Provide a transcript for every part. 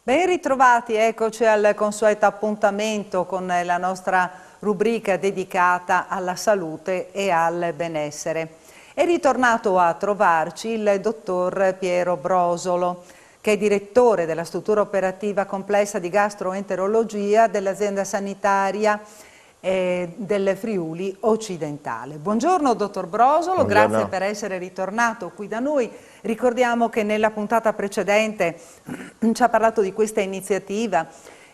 Ben ritrovati, eccoci al consueto appuntamento con la nostra rubrica dedicata alla salute e al benessere. È ritornato a trovarci il dottor Piero Brosolo, che è direttore della struttura operativa complessa di gastroenterologia dell'azienda sanitaria del Friuli occidentale. Buongiorno dottor Brosolo, Buongiorno. grazie per essere ritornato qui da noi. Ricordiamo che nella puntata precedente ci ha parlato di questa iniziativa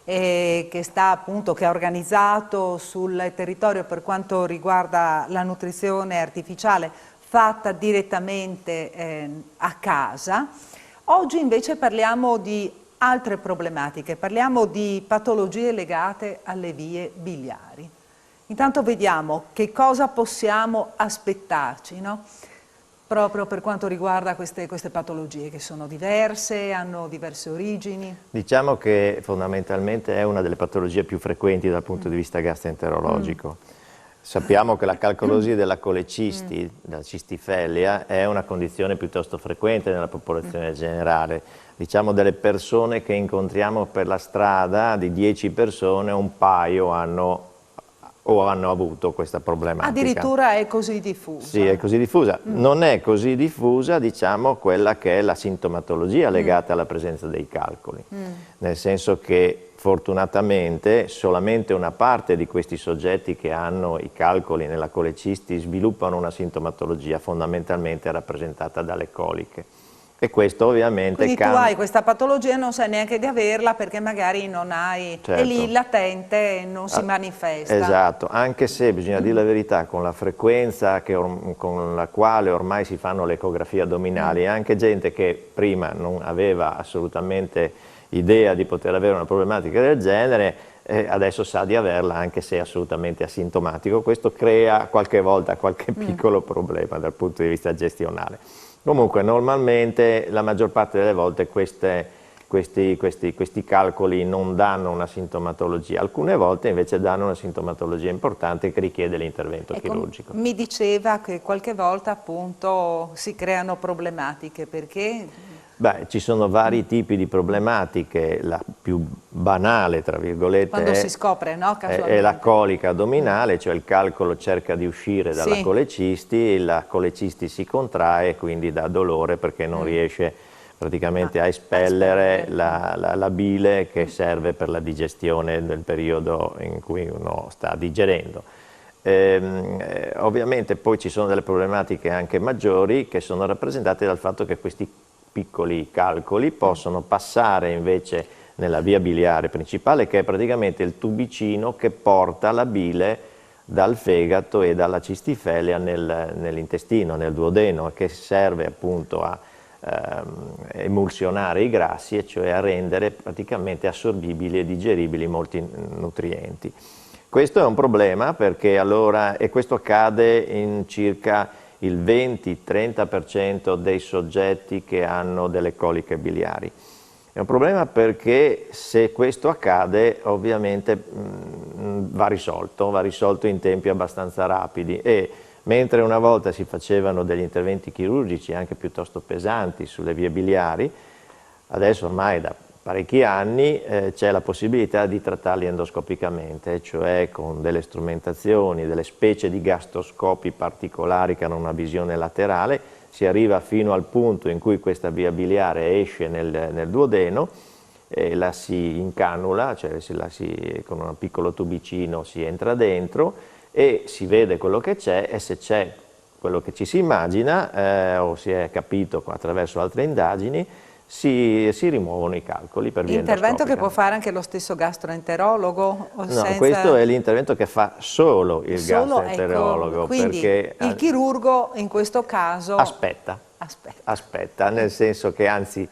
che ha organizzato sul territorio per quanto riguarda la nutrizione artificiale fatta direttamente a casa. Oggi invece parliamo di altre problematiche, parliamo di patologie legate alle vie biliari. Intanto vediamo che cosa possiamo aspettarci, no? Proprio per quanto riguarda queste patologie che sono diverse, hanno diverse origini. Diciamo che fondamentalmente è una delle patologie più frequenti dal punto di vista gastroenterologico. Sappiamo che la calcolosi della colecisti, la cistifelia, è una condizione piuttosto frequente nella popolazione generale. Diciamo delle persone che incontriamo per la strada, di 10 persone, un paio hanno avuto questa problematica. Addirittura è così diffusa? Sì, è così diffusa. Non è così diffusa, diciamo, quella che è la sintomatologia legata alla presenza dei calcoli. Nel senso che fortunatamente solamente una parte di questi soggetti che hanno i calcoli nella colecisti sviluppano una sintomatologia fondamentalmente rappresentata dalle coliche. E questo ovviamente quindi tu hai questa patologia e non sai neanche di averla perché magari non hai, certo. È lì latente e non si manifesta. Esatto, anche se bisogna dire la verità, con la frequenza con la quale ormai si fanno le ecografie addominali, anche gente che prima non aveva assolutamente idea di poter avere una problematica del genere, adesso sa di averla anche se è assolutamente asintomatico. Questo crea qualche volta qualche piccolo problema dal punto di vista gestionale. Comunque normalmente la maggior parte delle volte questi calcoli non danno una sintomatologia, alcune volte invece danno una sintomatologia importante che richiede l'intervento chirurgico. Mi diceva che qualche volta appunto si creano problematiche, perché? Beh, ci sono vari tipi di problematiche, la più banale, tra virgolette, quando si scopre, no? È la colica addominale, cioè il calcolo cerca di uscire dalla colecisti, la colecisti si contrae, quindi dà dolore perché non riesce praticamente a espellere la bile che serve per la digestione nel periodo in cui uno sta digerendo. Ovviamente poi ci sono delle problematiche anche maggiori che sono rappresentate dal fatto che questi piccoli calcoli possono passare invece nella via biliare principale, che è praticamente il tubicino che porta la bile dal fegato e dalla cistifelia nell'intestino, nel duodeno, che serve appunto a emulsionare i grassi, e cioè a rendere praticamente assorbibili e digeribili molti nutrienti. Questo è un problema perché e questo accade in circa il 20-30% dei soggetti che hanno delle coliche biliari. È un problema perché se questo accade ovviamente va risolto in tempi abbastanza rapidi, e mentre una volta si facevano degli interventi chirurgici anche piuttosto pesanti sulle vie biliari, adesso ormai da parecchi anni c'è la possibilità di trattarli endoscopicamente, cioè con delle strumentazioni, delle specie di gastroscopi particolari che hanno una visione laterale. Si arriva fino al punto in cui questa via biliare esce nel duodeno, e la si incanula, cioè con un piccolo tubicino si entra dentro e si vede quello che c'è, e se c'è quello che ci si immagina o si è capito attraverso altre indagini, si rimuovono i calcoli per via endoscopica. Intervento che può fare anche lo stesso gastroenterologo? No, questo è l'intervento che fa solo il gastroenterologo. Ecco, quindi perché il chirurgo in questo caso aspetta, nel senso che anzi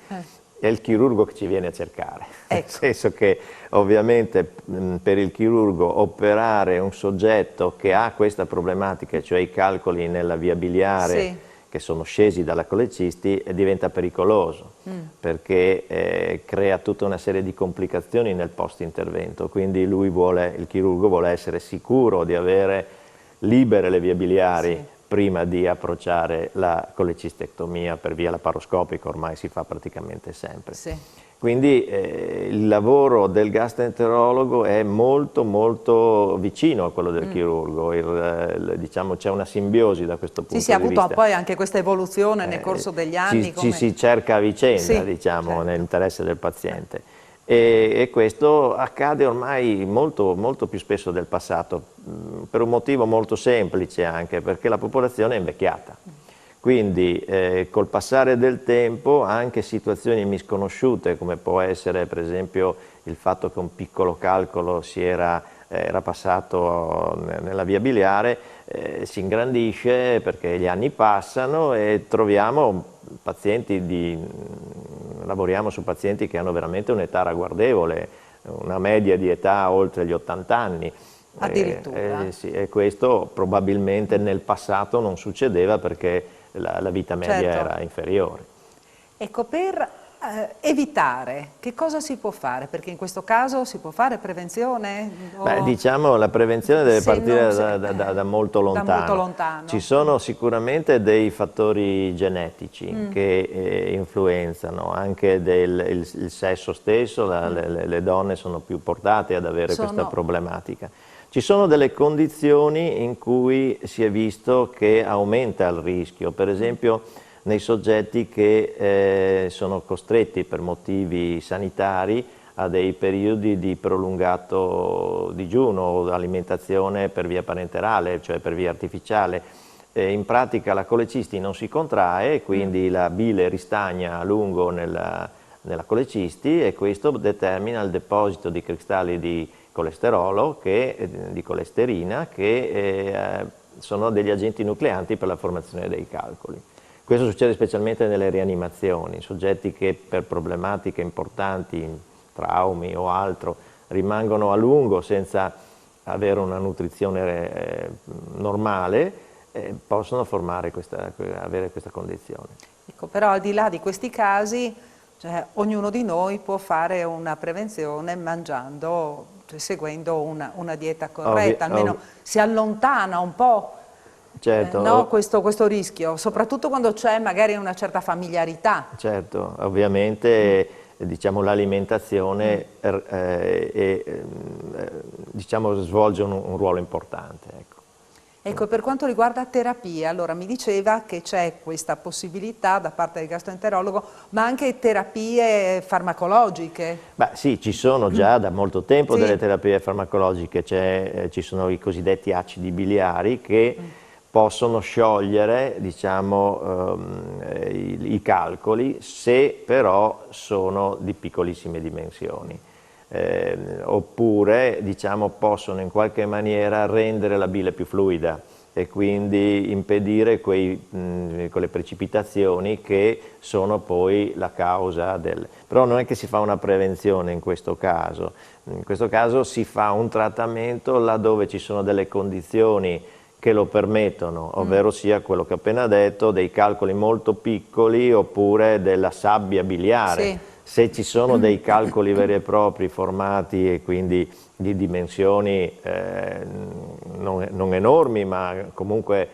è il chirurgo che ci viene a cercare, nel senso che ovviamente per il chirurgo operare un soggetto che ha questa problematica, cioè i calcoli nella via biliare, che sono scesi dalla colecisti, diventa pericoloso perché crea tutta una serie di complicazioni nel post-intervento. Quindi il chirurgo vuole essere sicuro di avere libere le vie biliari prima di approcciare la colecistectomia per via laparoscopica, ormai si fa praticamente sempre. Quindi il lavoro del gastroenterologo è molto molto vicino a quello del chirurgo, diciamo, c'è una simbiosi da questo punto Sì, ha di avuto vista. poi anche questa evoluzione nel corso degli anni. Ci si cerca a vicenda, Sì, diciamo, certo. nell'interesse del paziente. E questo accade ormai molto, molto più spesso del passato, per un motivo molto semplice anche, perché la popolazione è invecchiata. Quindi col passare del tempo anche situazioni misconosciute, come può essere per esempio il fatto che un piccolo calcolo era passato nella via biliare, si ingrandisce perché gli anni passano e troviamo lavoriamo su pazienti che hanno veramente un'età ragguardevole, una media di età oltre gli 80 anni. Addirittura. Sì, e questo probabilmente nel passato non succedeva perché la vita media Certo. era inferiore. Ecco, per evitare, che cosa si può fare? Perché in questo caso si può fare prevenzione? Beh, diciamo la prevenzione deve partire da molto lontano. Da molto lontano. Ci sono sicuramente dei fattori genetici che influenzano, anche il sesso stesso, le donne sono più portate ad avere questa problematica. Ci sono delle condizioni in cui si è visto che aumenta il rischio, per esempio nei soggetti che sono costretti per motivi sanitari a dei periodi di prolungato digiuno o alimentazione per via parenterale, cioè per via artificiale. In pratica la colecisti non si contrae, quindi la bile ristagna a lungo nella colecisti e questo determina il deposito di cristalli di colesterolo, di colesterina, che sono degli agenti nucleanti per la formazione dei calcoli. Questo succede specialmente nelle rianimazioni, soggetti che per problematiche importanti, traumi o altro, rimangono a lungo senza avere una nutrizione normale, possono avere questa condizione. Ecco, però al di là di questi casi, cioè, ognuno di noi può fare una prevenzione mangiando, cioè, seguendo una dieta corretta, almeno si allontana un po'. Certo, no, questo rischio, soprattutto quando c'è magari una certa familiarità. Certo, ovviamente diciamo, l'alimentazione diciamo, svolge un ruolo importante. Ecco. Ecco, per quanto riguarda terapia, allora mi diceva che c'è questa possibilità da parte del gastroenterologo, ma anche terapie farmacologiche. Beh, sì, ci sono già da molto tempo Sì. delle terapie farmacologiche, ci sono i cosiddetti acidi biliari che possono sciogliere, diciamo, i calcoli se però sono di piccolissime dimensioni. Oppure diciamo, possono in qualche maniera rendere la bile più fluida e quindi impedire quelle precipitazioni che sono poi la causa del... Però non è che si fa una prevenzione in questo caso si fa un trattamento laddove ci sono delle condizioni che lo permettono, ovvero sia quello che ho appena detto, dei calcoli molto piccoli oppure della sabbia biliare. Sì. Se ci sono dei calcoli veri e propri formati e quindi di dimensioni non enormi ma comunque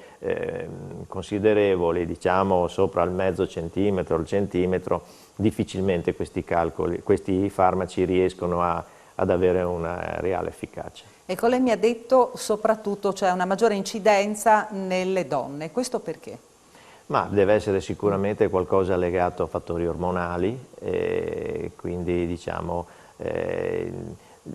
considerevoli, diciamo sopra il mezzo centimetro, il centimetro, difficilmente questi farmaci riescono ad avere una reale efficacia. Ecco, lei mi ha detto soprattutto c'è una maggiore incidenza nelle donne, questo perché? Ma deve essere sicuramente qualcosa legato a fattori ormonali, quindi diciamo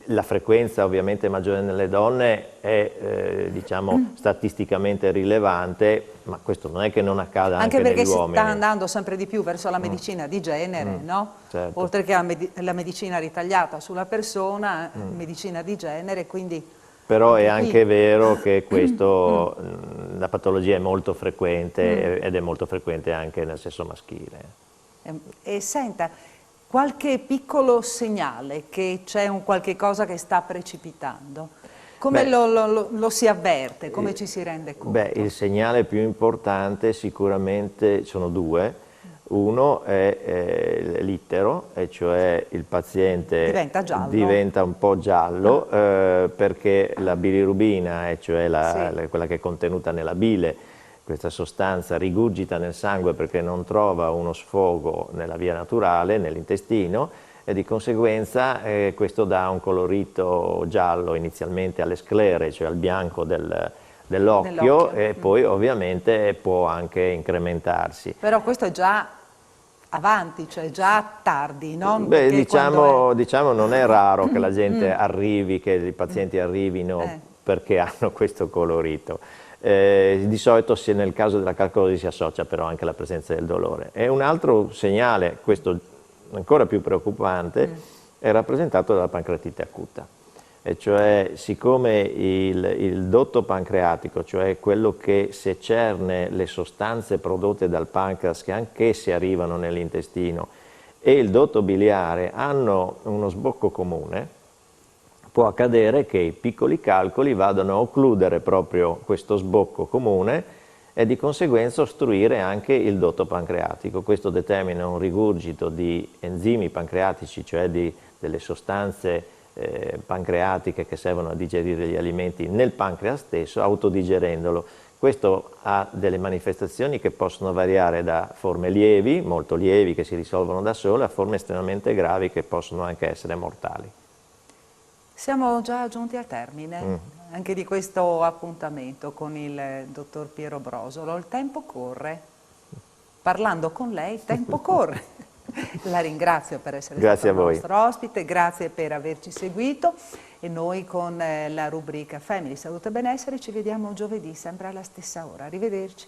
la frequenza ovviamente maggiore nelle donne è diciamo, statisticamente rilevante, ma questo non è che non accada anche negli uomini. Anche perché si sta andando sempre di più verso la medicina di genere, no? Certo. Oltre che la medicina ritagliata sulla persona, medicina di genere, quindi... Però è anche vero che la patologia è molto frequente ed è molto frequente anche nel sesso maschile. E senta, qualche piccolo segnale che c'è un qualche cosa che sta precipitando? Come lo si avverte? Come ci si rende conto? Beh, il segnale più importante sicuramente sono due. Uno è l'itero, e cioè il paziente diventa un po' giallo perché la bilirubina, e cioè quella che è contenuta nella bile, questa sostanza rigurgita nel sangue perché non trova uno sfogo nella via naturale, nell'intestino, e di conseguenza questo dà un colorito giallo inizialmente alle sclere, cioè al bianco dell'occhio, e poi ovviamente può anche incrementarsi. Però questo è già avanti, cioè già tardi, no? Beh, diciamo, è... diciamo non è raro che la gente arrivi, che i pazienti arrivino perché hanno questo colorito. Di solito nel caso della calcolosi si associa però anche alla presenza del dolore. E un altro segnale, questo ancora più preoccupante, è rappresentato dalla pancreatite acuta. E cioè, siccome il dotto pancreatico, cioè quello che secerne le sostanze prodotte dal pancreas, che anch'esse arrivano nell'intestino, e il dotto biliare hanno uno sbocco comune, può accadere che i piccoli calcoli vadano a occludere proprio questo sbocco comune e di conseguenza ostruire anche il dotto pancreatico. Questo determina un rigurgito di enzimi pancreatici, cioè delle sostanze pancreatiche che servono a digerire gli alimenti nel pancreas stesso, autodigerendolo. Questo ha delle manifestazioni che possono variare da forme lievi, molto lievi, che si risolvono da sole, a forme estremamente gravi che possono anche essere mortali. Siamo già giunti al termine anche di questo appuntamento con il dottor Piero Brosolo. Il tempo corre. Parlando con lei, il tempo corre. La ringrazio per essere stato il nostro ospite, grazie per averci seguito e noi con la rubrica Family Salute e Benessere ci vediamo giovedì sempre alla stessa ora. Arrivederci.